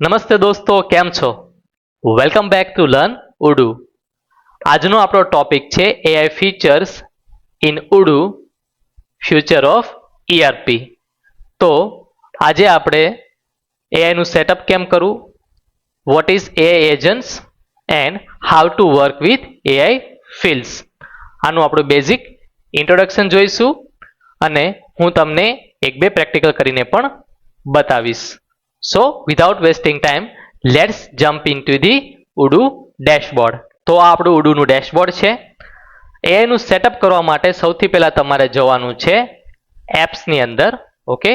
નમસ્તે દોસ્તો, કેમ છો? Welcome back to learn ઉડુ. આજનો આપણો ટોપિક છે AI features in ઉડુ future of ERP. તો આજે આપણે એઆઈનું સેટઅપ કેમ કરવું, what is AI agents and how to work with AI fields, આનું આપણું બેઝિક ઇન્ટ્રોડક્શન જોઈશું અને હું તમને એક બે પ્રેક્ટિકલ કરીને પણ બતાવીશ. So without wasting time, let's jump into the Udu dashboard. તો આ આપણું ઉડુનું ડેશબોર્ડ છે. એઆઈનું સેટઅપ કરવા માટે સૌથી પહેલા તમારે જવાનું છે એપ્સની અંદર. ઓકે,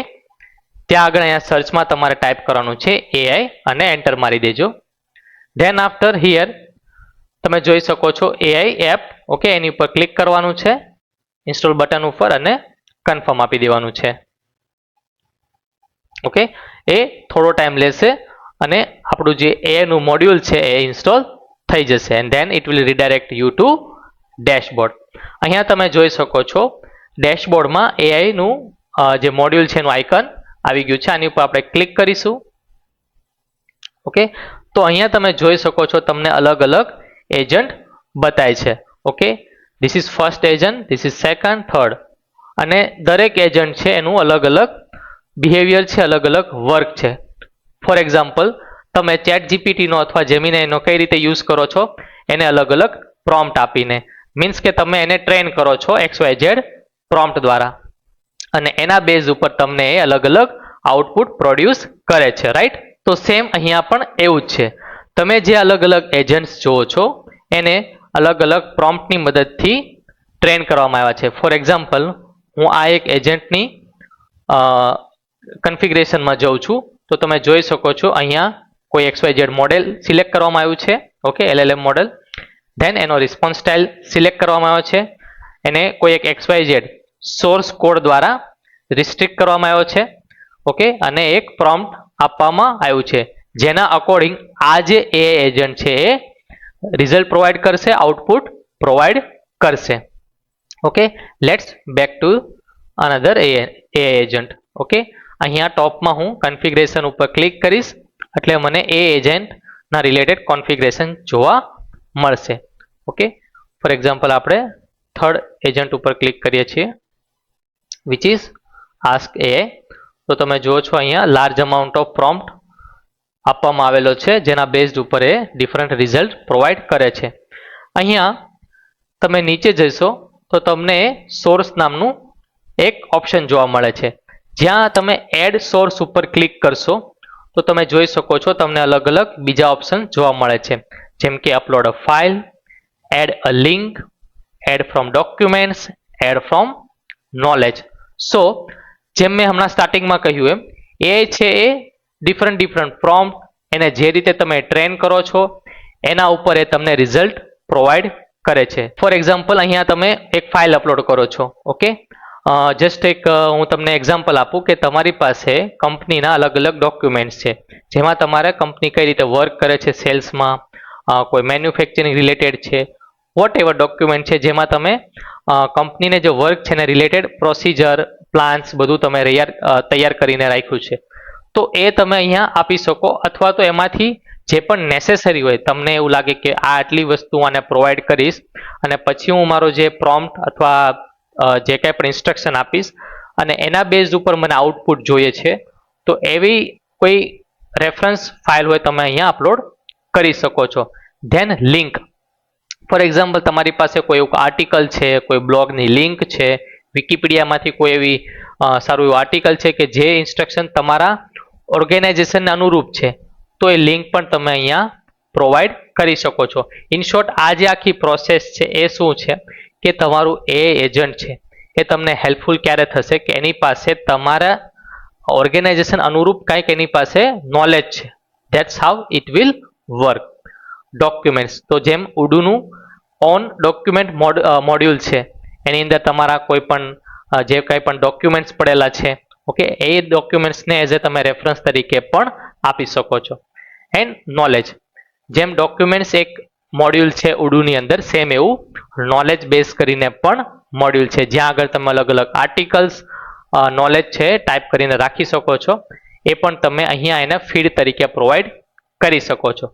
ત્યાં આગળ અહીંયા સર્ચમાં તમારે ટાઈપ કરવાનું છે એઆઈ અને એન્ટર મારી દેજો. ધેન આફ્ટર હિયર તમે જોઈ શકો છો એઆઈ એપ. ઓકે, એની ઉપર ક્લિક કરવાનું છે ઇન્સ્ટોલ બટન ઉપર અને કન્ફર્મ આપી દેવાનું છે. ઓકે, એ થોડો ટાઈમ લેશે અને આપણું જે એઆઈનું મોડ્યુલ છે એ ઇન્સ્ટોલ થઈ જશે and then it will redirect you to dashboard. અહીંયા તમે જોઈ શકો છો ડેશબોર્ડમાં એઆઈનું જે મોડ્યુલ છે એનું આઇકન આવી ગયું છે. આની ઉપર આપણે ક્લિક કરીશું. ઓકે, તો અહીંયા તમે જોઈ શકો છો તમને અલગ અલગ એજન્ટ બતાય છે. Okay, this is first agent, this is second, third, અને દરેક એજન્ટ છે એનું અલગ અલગ બિહેવિયર છે, અલગ અલગ વર્ક છે. ફોર એક્ઝામ્પલ, તમે ચેટ જીપીટીનો અથવા જેમિનાઈનો કઈ રીતે યુઝ કરો છો એને અલગ અલગ પ્રોમ્પ્ટ આપીને, મીન્સ કે તમે એને ટ્રેન કરો છો XYZ પ્રોમ્પ્ટ દ્વારા અને એના બેઝ ઉપર તમને એ અલગ અલગ આઉટપુટ પ્રોડ્યુસ કરે છે. રાઈટ? તો સેમ અહીંયા પણ એવું જ છે. તમે જે અલગ અલગ એજન્ટ્સ જુઓ છો એને અલગ અલગ પ્રોમ્પ્ટની મદદથી ટ્રેન કરવામાં આવ્યા છે. ફોર એક્ઝામ્પલ, હું આ એક એજન્ટની કન્ફિગરેશનમાં જઉં છું તો તમે જોઈ શકો છો અહીંયા કોઈ XYZ મોડેલ સિલેક્ટ કરવામાં આવ્યું છે. Okay, LLM model. ધેન એનો રિસ્પોન્સ સ્ટાઇલ સિલેક્ટ કરવામાં આવ્યો છે. એને કોઈ એક XYZ સોર્સ કોડ દ્વારા રિસ્ટ્રિક્ટ કરવામાં આવ્યો છે. ઓકે, અને એક પ્રોમ્પ્ટ આપવામાં આવ્યું છે જેના અકોર્ડિંગ આ જે એઆઈ એજન્ટ છે એ રિઝલ્ટ પ્રોવાઈડ કરશે, આઉટપુટ પ્રોવાઈડ કરશે. Okay, let's back to another AI agent. Okay, અહીંયા ટોપમાં હું કન્ફિગરેશન ઉપર ક્લિક કરીશ એટલે મને એ એજન્ટના રિલેટેડ કોન્ફિગરેશન જોવા મળશે. ઓકે, ફોર એક્ઝામ્પલ આપણે થર્ડ એજન્ટ ઉપર ક્લિક કરીએ છીએ વિચ ઇઝ આસ્ક એઆઈ. તો તમે જુઓ છો અહીંયા લાર્જ અમાઉન્ટ ઓફ પ્રોમ્પ્ટ આપવામાં આવેલો છે જેના બેઝડ ઉપર એ ડિફરન્ટ રિઝલ્ટ પ્રોવાઈડ કરે છે. અહીંયા તમે નીચે જશો તો તમને સોર્સ નામનું એક ઓપ્શન જોવા મળે છે. જ્યાં તમે એડ સોર્સ ઉપર ક્લિક કરશો તો તમે જોઈ શકો છો તમને અલગ અલગ બીજા ઓપ્શન જોવા મળે છે, જેમ કે upload a file, add a link, add from documents, add from knowledge. So જેમ મેં હમણાં સ્ટાર્ટિંગમાં કહ્યું એમ એ છે એ ડિફરન્ટ પ્રોમ્પ્ટ એને જે રીતે તમે ટ્રેન કરો છો એના ઉપર એ તમને રિઝલ્ટ પ્રોવાઈડ કરે છે. ફોર એક્ઝામ્પલ, અહીંયા તમે એક ફાઇલ અપલોડ કરો છો. ઓકે, જસ્ટ એક હું તમને એક્ઝામ્પલ આપું કે તમારી પાસે કંપનીના અલગ અલગ ડોક્યુમેન્ટ્સ છે જેમાં તમારે કંપની કઈ રીતે વર્ક કરે છે સેલ્સમાં, કોઈ મેન્યુફેક્ચરિંગ રિલેટેડ છે, વોટ એવર ડોક્યુમેન્ટ છે જેમાં તમે કંપનીને જે વર્ક છે એને રિલેટેડ પ્રોસિજર, પ્લાન્સ બધું તમે તૈયાર કરીને રાખ્યું છે. તો એ તમે અહીંયા આપી શકો અથવા તો એમાંથી જે પણ નેસેસરી હોય, તમને એવું લાગે કે આ આટલી વસ્તુ આને પ્રોવાઈડ કરીશ અને પછી હું મારો જે પ્રોમ્પ્ટ અથવા જે કંઈ પણ ઇન્સ્ટ્રક્શન આપીશ અને એના બેઝ ઉપર મને આઉટપુટ જોઈએ છે, તો એવી કોઈ રેફરન્સ ફાઇલ હોય તમે અહીંયા અપલોડ કરી શકો છો. Than link. ફોર એક્ઝામ્પલ, તમારી પાસે કોઈ એવું આર્ટિકલ છે, કોઈ બ્લોગની લિંક છે, વિકિપીડિયામાંથી કોઈ એવી સારું એવું આર્ટિકલ છે કે જે ઇન્સ્ટ્રક્શન તમારા ઓર્ગેનાઇઝેશનને અનુરૂપ છે, તો એ લિંક પણ તમે અહીંયા પ્રોવાઈડ કરી શકો છો. ઇન શોર્ટ, આ જે આખી પ્રોસેસ છે એ શું છે કે તમારું એ એજન્ટ છે એ તમને હેલ્પફુલ ક્યારે થશે કે એની પાસે તમારા ઓર્ગેનાઇઝેશન અનુરૂપ કંઈક એની પાસે નોલેજ છે. That's how it will work. Documents, તો જેમ ઉડુનું ઓન ડોક્યુમેન્ટ મોડ્યુલ છે એની અંદર તમારા કોઈ પણ જે કંઈ પણ ડોક્યુમેન્ટ્સ પડેલા છે, ઓકે, એ ડોક્યુમેન્ટ્સને એઝ એ તમે રેફરન્સ તરીકે પણ આપી શકો છો. એન્ડ નોલેજ, જેમ ડોક્યુમેન્ટ્સ એક મોડ્યુલ છે ઉડુની અંદર, સેમ એવું નોલેજ બેઝ કરીને પણ મોડ્યુલ છે જ્યાં આગળ તમે અલગ અલગ આર્ટિકલ્સ, નોલેજ છે ટાઈપ કરીને રાખી શકો છો. એ પણ તમે અહીંયા એને ફીડ તરીકે પ્રોવાઈડ કરી શકો છો.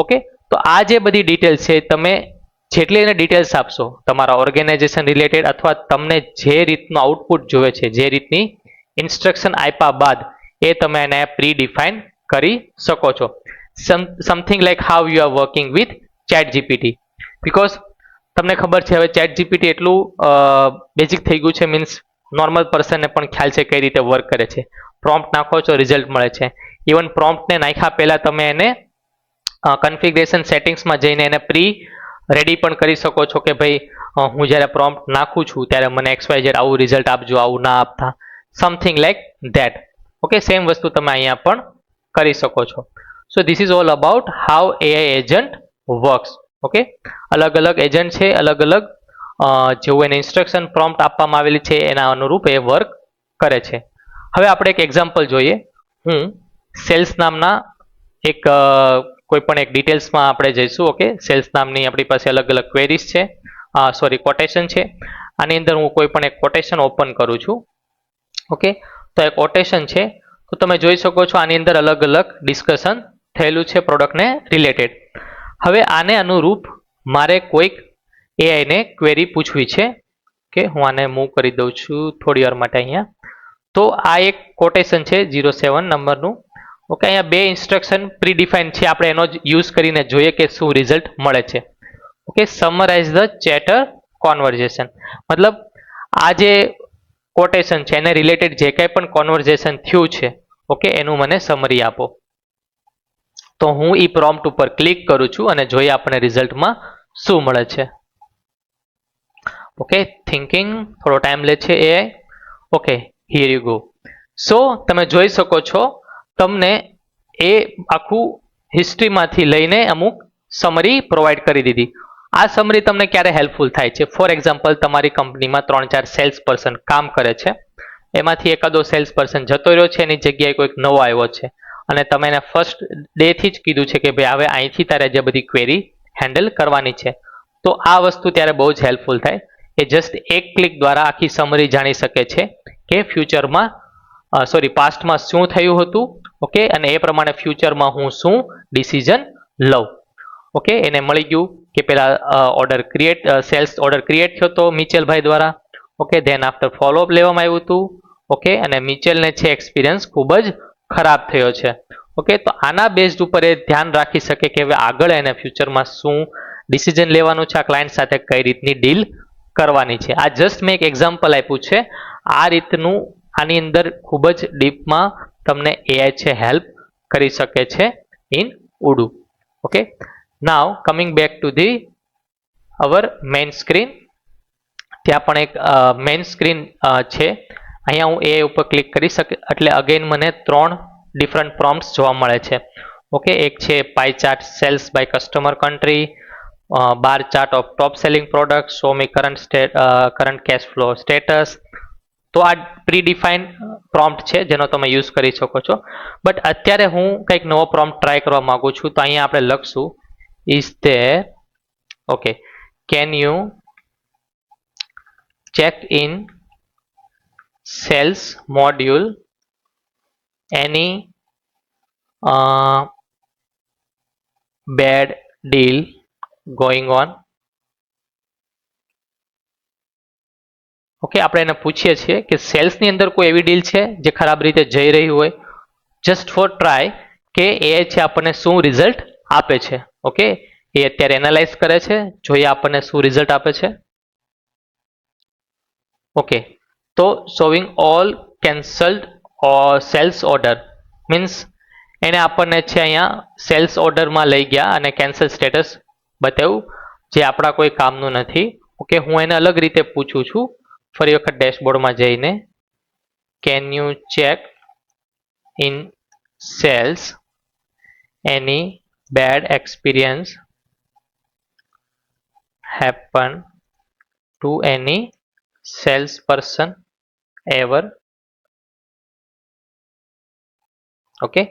ઓકે, તો આ જે બધી ડિટેલ્સ છે તમે જેટલી એને ડિટેલ્સ આપશો તમારા ઓર્ગેનાઇઝેશન રિલેટેડ અથવા તમને જે રીતનું આઉટપુટ જોવે છે, જે રીતની ઇન્સ્ટ્રક્શન આપ્યા બાદ એ તમે એને પ્રી ડિફાઇન કરી શકો છો. Something like how you are working with chat GPT. Because તમને ખબર છે હવે ચેટ જીપીટી એટલું બેઝિક થઈ ગયું છે, મીન્સ નોર્મલ પર્સનને પણ ખ્યાલ છે કઈ રીતે વર્ક કરે છે. પ્રોમ્પ્ટ નાખો છો, રિઝલ્ટ મળે છે. ઇવન પ્રોમ્પ્ટને નાખ્યા પહેલાં તમે એને કન્ફિગરેશન સેટિંગ્સમાં જઈને એને પ્રી રેડી પણ કરી શકો છો કે ભાઈ હું જ્યારે પ્રોમ્પ્ટ નાખું છું ત્યારે મને XYZ આવું રિઝલ્ટ આપજો, આવું ના આપતા, something like that. Okay, same વસ્તુ તમે અહીંયા પણ કરી શકો છો. So this is all about how AI agent works. Okay, અલગ અલગ એજન્ટ છે, અલગ અલગ જેવું એને ઇન્સ્ટ્રક્શન પ્રોમ્પ્ટ આપવામાં આવેલી છે એના અનુરૂપ એ વર્ક કરે છે. હવે આપણે એક એક્ઝામ્પલ જોઈએ. હું સેલ્સ નામના એક કોઈ પણ એક ડિટેલ્સમાં આપણે જઈશું. ઓકે, સેલ્સ નામની આપણી પાસે અલગ અલગ ક્વેરીઝ છે, કોટેશન છે. આની અંદર હું કોઈ પણ એક કોટેશન ઓપન કરું છું. ઓકે, તો એ કોટેશન છે, તો તમે જોઈ શકો છો આની અંદર અલગ અલગ ડિસ્કશન થયેલું છે પ્રોડક્ટને રિલેટેડ. હવે આને અનુરૂપ મારે કોઈક એઆઈને ક્વેરી પૂછવી છે. ઓકે, હું આને મૂવ કરી દઉં છું થોડી વાર માટે અહીંયા. તો આ એક કોટેશન છે 07 નંબરનું. ઓકે, અહીંયા બે ઇન્સ્ટ્રક્શન પ્રીડિફાઇન છે, આપણે એનો જ યુઝ કરીને જોઈએ કે શું રિઝલ્ટ મળે છે. ઓકે, સમરાઇઝ ધ ચેટર કોન્વર્ઝેશન, મતલબ આ જે કોટેશન છે એને રિલેટેડ જે કંઈ પણ કોન્વર્ઝેશન થયું છે, ઓકે, એનું મને સમરી આપો. તો હું એ પ્રોમ્પ્ટ ઉપર ક્લિક કરું છું અને જોઈએ આપણે રિઝલ્ટમાં શું મળે છે. ઓકે, થિંકિંગ થોડો ટાઈમ લે છે એ. Okay, here you go. So તમે જોઈ શકો છો તમને એ આખું હિસ્ટ્રીમાંથી લઈને અમુક સમરી પ્રોવાઈડ કરી દીધી. આ સમરી તમને ક્યારે હેલ્પફુલ થાય છે? ફોર એક્ઝામ્પલ, તમારી કંપનીમાં 3-4 સેલ્સ પર્સન કામ કરે છે, એમાંથી એકાદો સેલ્સ પર્સન જતો રહ્યો છે, એની જગ્યાએ કોઈક નવો આવ્યો છે અને તમે એને ફર્સ્ટ ડેથી જ કીધું છે કે ભાઈ હવે અહીંથી તારે જે બધી ક્વેરી હેન્ડલ કરવાની છે. તો આ વસ્તુ ત્યારે બહુ જ હેલ્પફુલ થાય. એ જસ્ટ એક ક્લિક દ્વારા આખી સમરી જાણી શકે છે કે ફ્યુચરમાં પાસ્ટમાં શું થયું હતું. ઓકે, અને એ પ્રમાણે ફ્યુચરમાં હું શું ડિસિઝન લઉં. ઓકે, એને મળી ગયું કે પેલા સેલ્સ ઓર્ડર ક્રિએટ થયો હતો મિચેલભાઈ દ્વારા. ઓકે, ધેન આફ્ટર ફોલોઅપ લેવામાં આવ્યું હતું. ઓકે, અને મિચેલને છે એક્સપિરિયન્સ ખૂબ જ ખરાબ થયો છે. ઓકે, તો આના બેઝડ ઉપર એ ધ્યાન રાખી શકે કે હવે આગળ એને ફ્યુચરમાં શું ડિસિઝન લેવાનું છે, આ ક્લાયન્ટ સાથે કઈ રીતની ડીલ કરવાની છે. આ જસ્ટ મેં એક એક્ઝામ્પલ આપ્યું છે. આ રીતનું આની અંદર ખૂબ જ ડીપમાં તમને એઆઈ છે હેલ્પ કરી શકે છે in Odoo. Okay, now coming back to the our main screen. ત્યાં પણ એક મેઇન સ્ક્રીન છે. અહીંયા હું એ ઉપર ક્લિક કરી શકે એટલે અગેન મને 3 ડિફરન્ટ પ્રોમ્પ્ટ્સ જોવા મળે છે. ઓકે, એક છે pie chart sales by customer country, bar chart of top selling product, show me current cash flow status. તો આ પ્રીડિફાઇન પ્રોમ્પ્ટ છે જેનો તમે યુઝ કરી શકો છો. બટ અત્યારે હું કંઈક નવો પ્રોમ્પ્ટ ટ્રાય કરવા માંગુ છું. તો અહીંયા આપણે લખશું is there, okay, can you check in sales module any bad deal going on. Okay, આપણે એને પૂછીએ છીએ કે સેલ્સની અંદર કોઈ એવી ડીલ છે જે ખરાબ રીતે જઈ રહી હોય. જસ્ટ ફોર ટ્રાય કે એ છે આપણને શું રિઝલ્ટ આપે છે. ઓકે, એ અત્યારે એનાલાઇઝ કરે છે, જોઈએ આપણને શું રિઝલ્ટ આપે છે. ઓકે, તો showing all cancelled sales order means એને આપણને છે અહીંયા સેલ્સ ઓર્ડરમાં લઈ ગયા અને કેન્સલ સ્ટેટસ બતાવ્યું જે આપણા કોઈ કામનું નથી. ઓકે, હું એને અલગ રીતે પૂછું છું ફરી વખત ડેશબોર્ડમાં જઈને, can you check in sales any bad experience happen to any salesperson ever. Okay,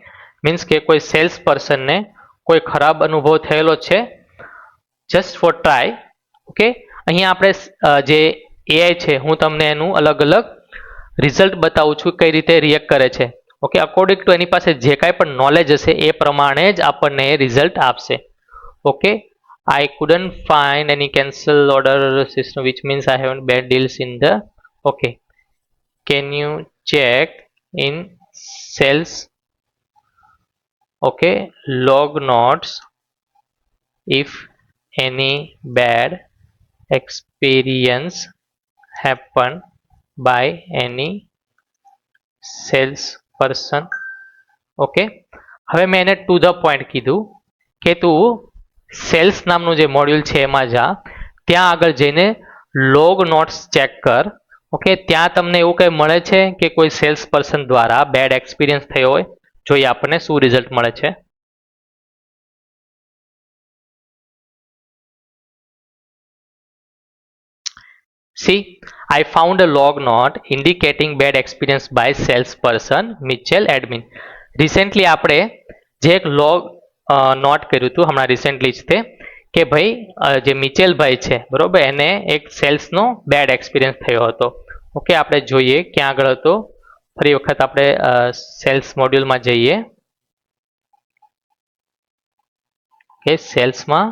means કે કોઈ સેલ્સ પર્સનને કોઈ ખરાબ અનુભવ થયેલો છે. Just four try. ઓકે, અહીંયા આપણે જે એઆઈ છે હું તમને એનું અલગ અલગ રિઝલ્ટ બતાવું છું કઈ રીતે રિએક્ટ કરે છે. ઓકે, અકોર્ડિંગ ટુ એની પાસે જે કાંઈ પણ નોલેજ હશે એ પ્રમાણે જ આપણને રિઝલ્ટ આપશે. Okay, I couldn't find any cancel order system, which means I haven't bad deals in the. Okay, can you check in sales, okay, log notes if any bad experience happen by any sales person. Okay, હવે મેં એને to the point કીધું કે તું cells નામનું જે module છે એમાં જા, ત્યાં આગળ જઈને લોગ નોટ્સ ચેક કર. ઓકે, ત્યાં તમને એવું કંઈ મળે છે કે કોઈ સેલ્સ પર્સન દ્વારા બેડ એક્સપિરિયન્સ થયો હોય? જોઈએ આપણને શું રિઝલ્ટ મળે છે. See, I found a log note indicating bad experience by salesperson Mitchell admin. Recently આપણે જે એક લોગ નોટ કર્યું હતું હમણાં રિસેન્ટલી જ તે કે ભાઈ જે મિચેલભાઈ છે બરોબર, એને એક સેલ્સનો બેડ એક્સપિરિયન્સ થયો હતો. ઓકે, આપણે જોઈએ ક્યાં આગળ હતો. ફરી વખત આપણે સેલ્સ મોડ્યુલમાં જઈએ. ઓકે, સેલ્સમાં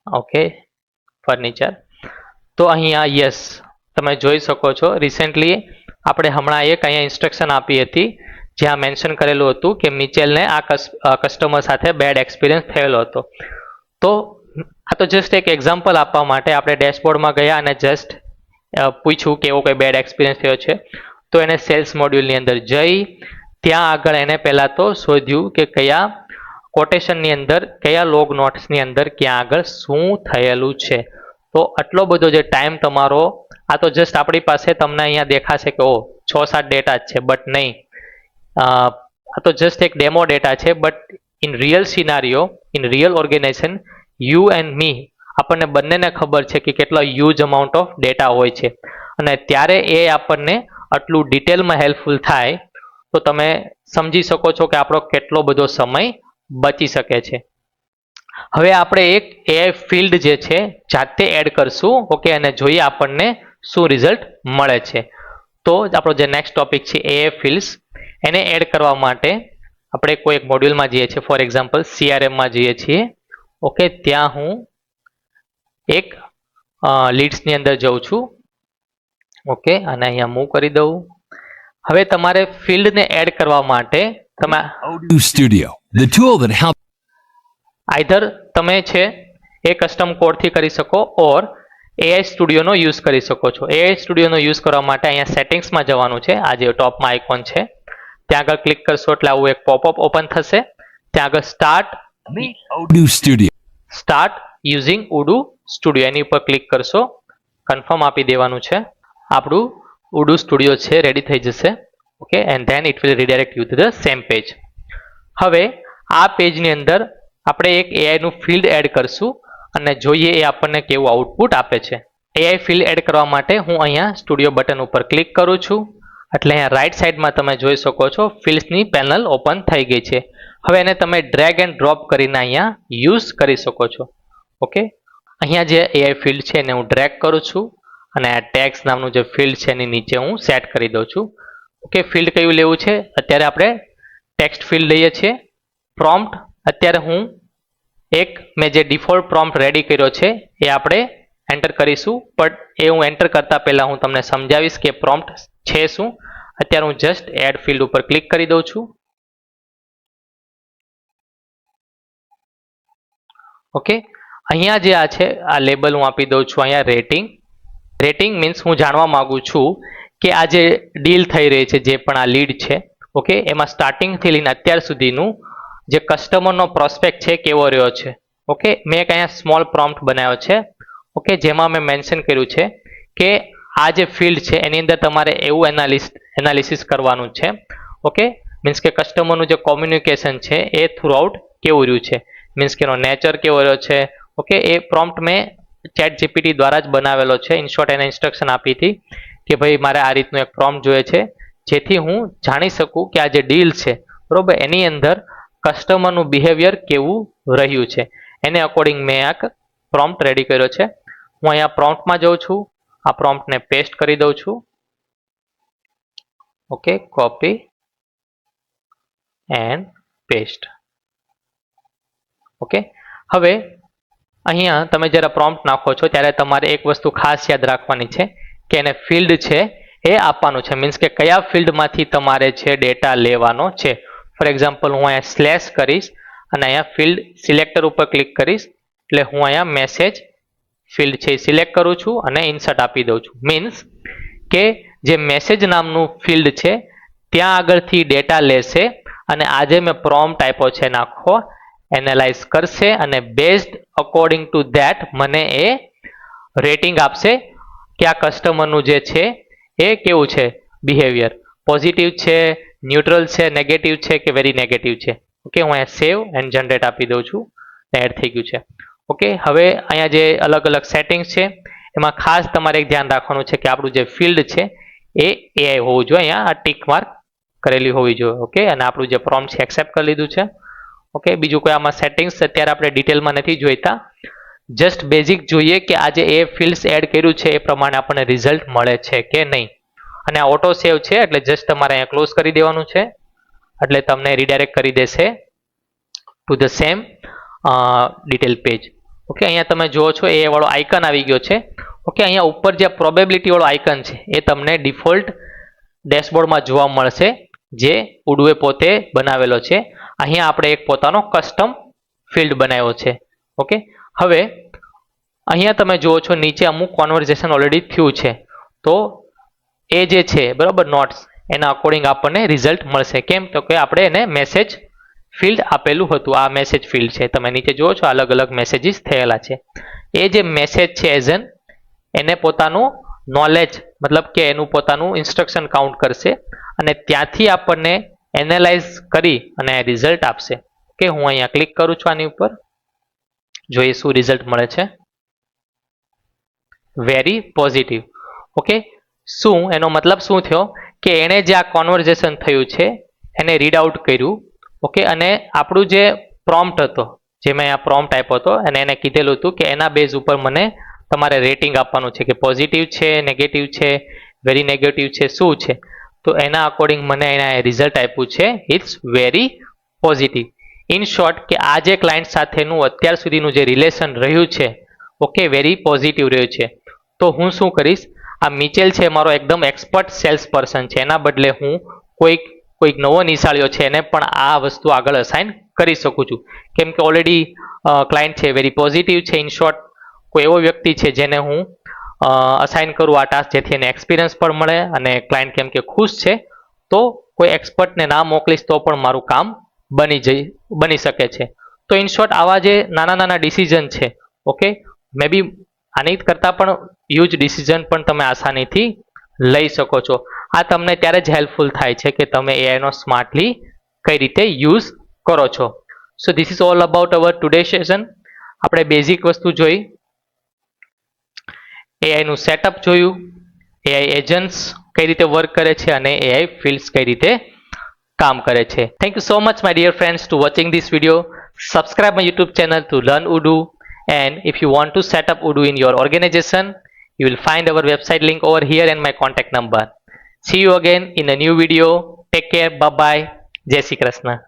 ઓકે ફર્નિચર. તો અહીંયા યસ તમે જોઈ શકો છો રિસેન્ટલી આપણે હમણાં એક અહીંયા ઇન્સ્ટ્રક્શન આપી હતી જ્યાં મેન્શન કરેલું હતું કે મિચેલને આ કસ્ટમર સાથે બેડ એક્સપિરિયન્સ થયેલો હતો. તો આ તો જસ્ટ એક એક્ઝામ્પલ આપવા માટે આપણે ડેશબોર્ડમાં ગયા અને જસ્ટ પૂછ્યું કે એવો કોઈ બેડ એક્સપિરિયન્સ થયો છે. તો એને સેલ્સ મોડ્યુલની અંદર જઈ ત્યાં આગળ એને પહેલાં તો શોધ્યું કે કયા કોટેશનની અંદર કયા લોગ નોટ્સની અંદર ક્યાં આગળ શું થયેલું છે. તો આટલો બધો જે ટાઈમ તમારો, આ તો જસ્ટ આપણી પાસે તમને અહીંયા દેખાશે કે ઓ 6-7 ડેટા જ છે, બટ નહીં, આ તો જસ્ટ એક ડેમો ડેટા છે. But in real scenario, in real organisation, you and me આપણને બંનેને ખબર છે કે કેટલો હ્યુજ અમાઉન્ટ ઓફ ડેટા હોય છે અને ત્યારે એ આપણને આટલું ડિટેલમાં હેલ્પફુલ થાય તો તમે સમજી શકો છો કે આપણો કેટલો બધો સમય બચી શકે છે. હવે આપણે એક એઆઈ ફિલ્ડ જે છે જાતે એડ કરશું. ઓકે, અને જોઈએ આપણને શું રિઝલ્ટ મળે છે. તો આપણો જે નેક્સ્ટ ટોપિક છે એઆઈ ફિલ્ડ્સ, એને એડ કરવા માટે આપણે કોઈ એક મોડ્યુલમાં જઈએ છીએ. ફોર એક્ઝામ્પલ CRMમાં જઈએ છીએ. ઓકે, ત્યાં હું એક લીડ્સની અંદર જઉં છું. ઓકે, અને અહીંયા મૂવ કરી દઉં. હવે તમારે ફિલ્ડને એડ કરવા માટે તમે Odoo Studio, the tool that helps. Either તમે છે એ કસ્ટમ કોડથી કરી શકો ઓર એઆઈ સ્ટુડિયોનો યુઝ કરી શકો છો. એઆઈ સ્ટુડિયોનો યુઝ કરવા માટે અહીંયા સેટિંગ્સમાં જવાનું છે. આ જે ટોપમાં આઇકોન છે ત્યાં આગળ ક્લિક કરશો એટલે આવું એક પોપઅપ ઓપન થશે. ત્યાં આગળ Odoo Studio. Start using Odoo studio એની ઉપર ક્લિક કરશો. કન્ફર્મ આપી દેવાનું છે. આપણું ઉડુ સ્ટુડિયો છે રેડી થઈ જશે. Okay, and then it will redirect you to the same page. હવે આ પેજની અંદર આપણે એક એઆઈનું ફિલ્ડ એડ કરશું અને જોઈએ એ આપણને કેવું આઉટપુટ આપે છે. એઆઈ ફિલ્ડ એડ કરવા માટે હું અહીંયા સ્ટુડિયો બટન ઉપર ક્લિક કરું છું એટલે અહીંયા રાઈટ સાઈડમાં તમે જોઈ શકો છો ફિલ્ડ્સની પેનલ ઓપન થઈ ગઈ છે. હવે એને તમે ડ્રેગ એન્ડ ડ્રોપ કરીને અહીંયા યુઝ કરી શકો છો. ઓકે, અહીંયા જે એઆઈ ફિલ્ડ છે એને હું ડ્રેગ કરું છું અને આ ટેક્સ નામનું જે ફિલ્ડ છે એની નીચે હું સેટ કરી દઉં છું. ઓકે, ફિલ્ડ કયું લેવું છે? અત્યારે આપણે ટેક્સ્ટ ફિલ્ડ લઈએ છીએ. પ્રોમ્પ્ટ અત્યારે હું એક મેં જે ડિફોલ્ટ પ્રોમ્પ્ટ રેડી કર્યો છે એ આપણે એન્ટર કરીશું. બટ એ હું એન્ટર કરતા પહેલાં હું તમને સમજાવીશ કે પ્રોમ્પ્ટ છે શું. અત્યારે હું જસ્ટ એડ ફિલ્ડ ઉપર ક્લિક કરી દઉં છું. ઓકે, અહીંયા જે આ છે આ લેબલ હું આપી દઉં છું અહીંયા રેટિંગ. રેટિંગ મીન્સ હું જાણવા માગું છું કે આ જે ડીલ થઈ રહી છે જે પણ આ લીડ છે, ઓકે, એમાં સ્ટાર્ટિંગથી લઈને અત્યાર સુધીનું જે કસ્ટમરનો પ્રોસ્પેક્ટ છે કેવો રહ્યો છે. ઓકે, મેં એક અહીંયા સ્મોલ પ્રોમ્પ્ટ બનાવ્યો છે. ઓકે, જેમાં મેં મેન્શન કર્યું છે કે આ જે ફિલ્ડ છે એની અંદર તમારે એવું એનાલિસિસ કરવાનું છે. ઓકે, મીન્સ કે કસ્ટમરનું જે કોમ્યુનિકેશન છે એ થ્રુઆઉટ કેવું રહ્યું છે, મીન્સ કે એનો નેચર કેવો રહ્યો છે. ઓકે, એ પ્રોમ્પ્ટ મેં ચેટ જીપીટી દ્વારા જ બનાવેલો છે. ઇન શોર્ટ એને ઇન્સ્ટ્રક્શન આપી હતી કે ભાઈ મારે આ રીતનું એક પ્રોમ્પ્ટ જોઈએ છે જેથી હું જાણી શકું કે આ જે ડીલ છે બરોબર એની અંદર કસ્ટમરનું બિહેવિયર કેવું રહ્યું છે. એને અકોર્ડિંગ મેં એક પ્રોમ્પ્ટ રેડી કર્યો છે. હું અહીંયા પ્રોમ્પ્ટમાં જાઉં છું, આ પ્રોમ્પ્ટને પેસ્ટ કરી દઉં છું. Okay, copy and paste. Okay, હવે અહીંયા તમે જ્યારે પ્રોમ્પ્ટ નાખો છો ત્યારે તમારે એક વસ્તુ ખાસ યાદ રાખવાની છે કે એને ફિલ્ડ છે એ આપવાનું છે. મીન્સ કે કયા ફિલ્ડમાંથી તમારે છે ડેટા લેવાનો છે. ફોર એક્ઝામ્પલ હું અહીંયા સ્લેશ કરીશ અને અહીંયા ફિલ્ડ સિલેક્ટર ઉપર ક્લિક કરીશ એટલે હું અહીંયા મેસેજ ફિલ્ડ છે એ સિલેક્ટ કરું છું અને ઇન્સર્ટ આપી દઉં છું. મીન્સ કે જે મેસેજ નામનું ફિલ્ડ છે ત્યાં આગળથી ડેટા લેશે અને આજે મેં પ્રોમ્પ્ટ આપ્યો છે નાખો, એનાલાઇઝ કરશે અને બેઝડ અકોર્ડિંગ ટુ ધેટ મને એ રેટિંગ આપશે કે આ કસ્ટમરનું જે છે એ કેવું છે બિહેવિયર, પોઝિટિવ છે, ન્યુટ્રલ છે, નેગેટિવ છે કે વેરી નેગેટિવ છે. ઓકે, હું અહીંયા સેવ એન્ડ જનરેટ આપી દઉં છું, એડ થઈ ગયું છે. ઓકે, હવે અહીંયા જે અલગ અલગ સેટિંગ્સ છે એમાં ખાસ તમારે એક ધ્યાન રાખવાનું છે કે આપણું જે ફિલ્ડ છે એ એઆઈ હોવું જોઈએ. અહીંયા આ ટીક માર્ક કરેલી હોવી જોઈએ. ઓકે, અને આપણું જે પ્રોમ્પ્ટ છે એક્સેપ્ટ કરી લીધું છે. ઓકે, બીજું કોઈ આમાં સેટિંગ્સ અત્યારે આપણે ડિટેલમાં નથી જોઈતા, જસ્ટ બેઝિક જોઈએ કે આજે એ ફિલ્ડ્સ એડ કર્યું છે એ પ્રમાણે આપણને રિઝલ્ટ મળે છે કે નહીં. અને આ ઓટો સેવ છે એટલે જસ્ટ તમારે અહીંયા ક્લોઝ કરી દેવાનું છે એટલે તમને રીડાયરેક્ટ કરી દેશે to the same detail page. Okay, અહીંયા તમે જુઓ છો એ વાળો આઇકન આવી ગયો છે. ઓકે, અહીંયા ઉપર જે પ્રોબેબિલિટી વાળો આઇકન છે એ તમને ડિફોલ્ટ ડેશબોર્ડમાં જોવા મળશે જે ઉડુએ પોતે બનાવેલો છે. અહીંયા આપણે એક પોતાનો કસ્ટમ ફિલ્ડ બનાવ્યો છે. ઓકે, હવે અહીંયા તમે જુઓ છો નીચે અમુક કોન્વર્ઝેશન ઓલરેડી થયું છે તો એ જે છે બરાબર નોટ્સ એના અકોર્ડિંગ આપણને રિઝલ્ટ મળશે. કેમ તો કે આપણે એને મેસેજ ફિલ્ડ આપેલું હતું. આ મેસેજ ફિલ્ડ છે, તમે નીચે જુઓ છો અલગ અલગ મેસેજીસ થયેલા છે. એ જે મેસેજ છે એઝન એને પોતાનું નોલેજ મતલબ કે એનું પોતાનું ઇન્સ્ટ્રક્શન કાઉન્ટ કરશે અને ત્યાંથી આપણને એનાલાઇઝ કરી અને રિઝલ્ટ આપશે. કે હું અહીંયા ક્લિક કરું છું આની ઉપર, જોઈએ શું રિઝલ્ટ મળે છે. Very positive. ઓકે, શું એનો મતલબ શું થયો કે એણે જે આ કોન્વર્ઝેશન થયું છે એને રીડ આઉટ કર્યું. ઓકે, અને આપણું જે પ્રોમ્પ્ટ હતો જે મેં આ પ્રોમ્પ્ટ આપ્યો હતો અને એને કીધેલું હતું કે એના બેઝ ઉપર મને તમારે રેટિંગ આપવાનું છે કે પોઝિટિવ છે, નેગેટિવ છે, વેરી નેગેટિવ છે, શું છે. તો એના અકોર્ડિંગ મને એના રિઝલ્ટ આપ્યું છે it's very positive. In short કે આ જે ક્લાયન્ટ સાથેનું અત્યાર સુધીનું જે રિલેશન રહ્યું છે ઓકે વેરી પોઝિટિવ રહ્યું છે. તો હું શું કરીશ, આ મિચેલ છે મારો એકદમ એક્સપર્ટ સેલ્સ પર્સન છે, એના બદલે હું કોઈક નવો નિશાળ્યો છે એને પણ આ વસ્તુ આગળ અસાઇન કરી શકું છું. કેમ કે ઓલરેડી ક્લાયન્ટ છે વેરી પોઝિટિવ છે. ઇન શોર્ટ કોઈ એવો વ્યક્તિ છે જેને હું અસાઇન કરું આ ટાસ્ક જેથી એને એક્સપિરિયન્સ પણ મળે અને ક્લાયન્ટ કેમ કે ખુશ છે તો કોઈ એક્સપર્ટને ના મોકલીશ તો પણ મારું કામ બની શકે છે. તો ઇન શોર્ટ આવા જે નાના નાના ડિસિઝન છે ઓકે મે બી આની કરતાં પણ હ્યુજ ડિસિઝન પણ તમે આસાનીથી લઈ શકો છો. આ તમને ત્યારે જ હેલ્પફુલ થાય છે કે તમે એઆઈનો સ્માર્ટલી કઈ રીતે યુઝ કરો છો. So this is all about hour today session. આપણે બેઝિક વસ્તુ જોઈ, એઆઈનું સેટઅપ જોયું, એઆઈ એજન્ટ્સ કઈ રીતે વર્ક કરે છે અને એઆઈ ફિલ્ડ્સ કઈ રીતે કામ કરે છે. Thank you so much my dear friends to watching this video. Subscribe my YouTube channel to learn Odoo, and if you want to set up Odoo in your organization, you will find our website link over here and my contact number. See you again in a new video. Take care. Bye bye. Jai Shri Krishna.